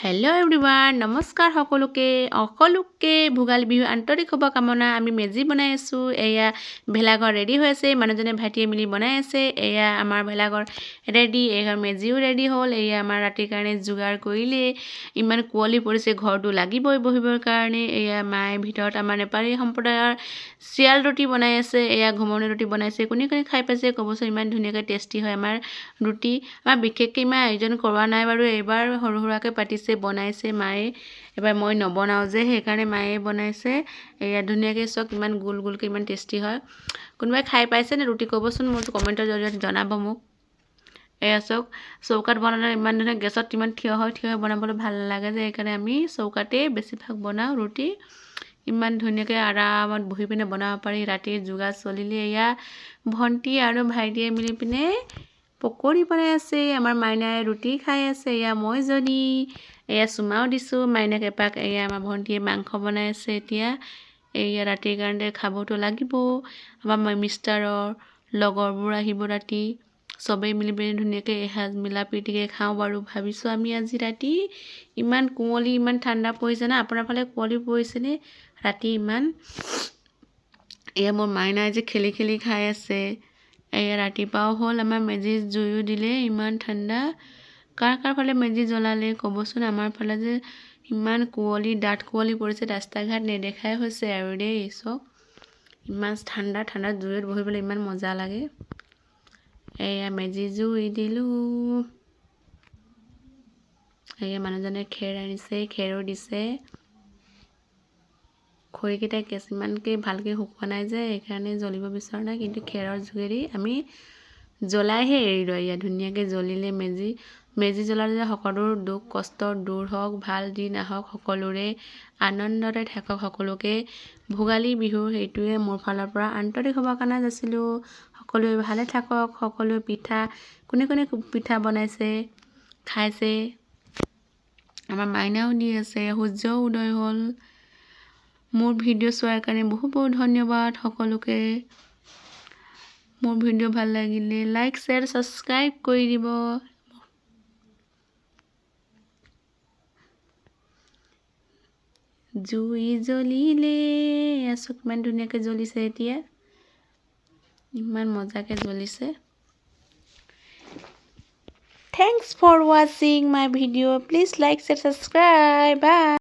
Hello' everyone, নমস্কাৰ সকলোকে ভোগালী বিহু আন্তৰিক শুভকামনা। আমি মেজি বনাই আছোঁ। এয়া ভেলাঘৰ ৰেডি হৈ আছে, মানুহজনে ভাইটিয়ে মিলি বনাই আছে। এয়া আমাৰ ভেলাঘৰ ৰেডি, এয়া মেজিও ৰেডি হ'ল। এয়া আমাৰ ৰাতিৰ কাৰণে যোগাৰ কৰিলে। ইমান কুঁৱলী পৰিছে, ঘৰটো লাগিবই বহিবৰ কাৰণে। এয়া মায়ে ভিতৰত আমাৰ নেপালী সম্প্ৰদায়ৰ চিয়াল ৰুটি বনাই আছে। এয়া ঘুমনি ৰুটি বনাইছে। কোনে কোনে খাই পাইছে ক'বচোন, ইমান ধুনীয়াকৈ টেষ্টি হয় আমাৰ ৰুটি। আমাৰ বিশেষকৈ ইমান আয়োজন কৰোৱা নাই বাৰু, এইবাৰ সৰু সুৰাকৈ পাতিছে, বনাইছে মায়ে। এবাৰ মই নবনাওঁ যে, সেইকাৰণে মায়ে বনাইছে। এয়া ধুনীয়াকৈ চক, ইমান গোল গোলকৈ ইমান টেষ্টি হয়। কোনোবাই খাই পাইছেনে ৰুটি ক'বচোন, মোৰ কমেণ্টৰ জৰিয়তে জনাব মোক। এয়া চক, চৌকাত বনালে ইমান ধুনীয়া, গেছত ইমান থিয় হৈ বনাবলৈ ভাল নালাগে যে, সেইকাৰণে আমি চৌকাতেই বেছিভাগ বনাওঁ ৰুটি। ইমান ধুনীয়াকৈ আৰামত বহি পিনে বনাব পাৰি। ৰাতিৰ যোগাৰ চলিলে। এয়া ভণ্টি আৰু ভাইটিয়ে মিলি পিনে পকৰি বনাই আছে। আমাৰ মাইনাই ৰুটি খাই আছে। এয়া মই জনী, এয়া চুমাও দিছোঁ মাইনাক এপাক। এয়া আমাৰ ভণ্টিয়ে মাংস বনাই আছে এতিয়া। এয়া ৰাতিৰ কাৰণে খাবতো লাগিব। আমাৰ মিষ্টাৰৰ লগৰবোৰ আহিব ৰাতি, চবেই মিলি পিনে ধুনীয়াকৈ এসাঁজ মিলা প্ৰীতিকৈ খাওঁ বাৰু ভাবিছোঁ আমি আজি ৰাতি। ইমান কুঁৱলী, ইমান ঠাণ্ডা পৰিছে না। আপোনাৰ ফালে কুঁৱলী পৰিছেনে ৰাতি ইমান? এয়া মোৰ মাইনাই যে খেলি খেলি খাই আছে। এয়া ৰাতিপুৱাও হ'ল, আমাৰ মেজি জুয়ো দিলে। ইমান ঠাণ্ডা। কাৰ ফালে মেজি জ্বলালে ক'বচোন। আমাৰ ফালে যে ইমান কুঁৱলী, ডাঠ কুঁৱলী পৰিছে, ৰাস্তা ঘাট নেদেখাই হৈছে আৰু দেই। চব ইমান ঠাণ্ডা জুইত বহিবলৈ ইমান মজা লাগে। এয়া মেজি জুই দিলোঁ। এয়া মানুহজনে খেৰ আনিছে, খেৰো দিছে। খৰিকেইটা ইমানকৈ ভালকৈ শুকোৱা নাই যে, সেইকাৰণে জ্বলিব বিচৰা নাই, কিন্তু খেৰৰ যোগেদি আমি জ্বলাইহে এৰিলোঁ। এয়া ধুনীয়াকৈ জ্বলিলে মেজি। মেজি জ্বলালে যে সকলোৰ দুখ কষ্ট দূৰ হওক, ভাল দিন আহক, সকলোৰে আনন্দতে থাকক সকলোকে। ভোগালী বিহুৰ সেইটোৱে মোৰ ফালৰ পৰা আন্তৰিক শুভকামনা যাচিলোঁ। সকলোৱে ভালে থাকক। সকলোৱে কোনে কোনে পিঠা বনাইছে, খাইছে। আমাৰ মাইনাও দি আছে। সূৰ্যও উদয় হ'ল। মোৰ ভিডিঅ' চোৱাৰ কাৰণে বহুত বহুত ধন্যবাদ সকলোকে। মোৰ ভিডিঅ' ভাল লাগিলে লাইক, শ্বেয়াৰ, ছাবস্ক্ৰাইব কৰি দিব। জুই জ্বলিলে, আছোঁ কিমান ধুনীয়াকৈ জ্বলিছে এতিয়া। ইমান মজাকৈ জ্বলিছে। Thanks for watching my video. Please like, share, subscribe. Bye.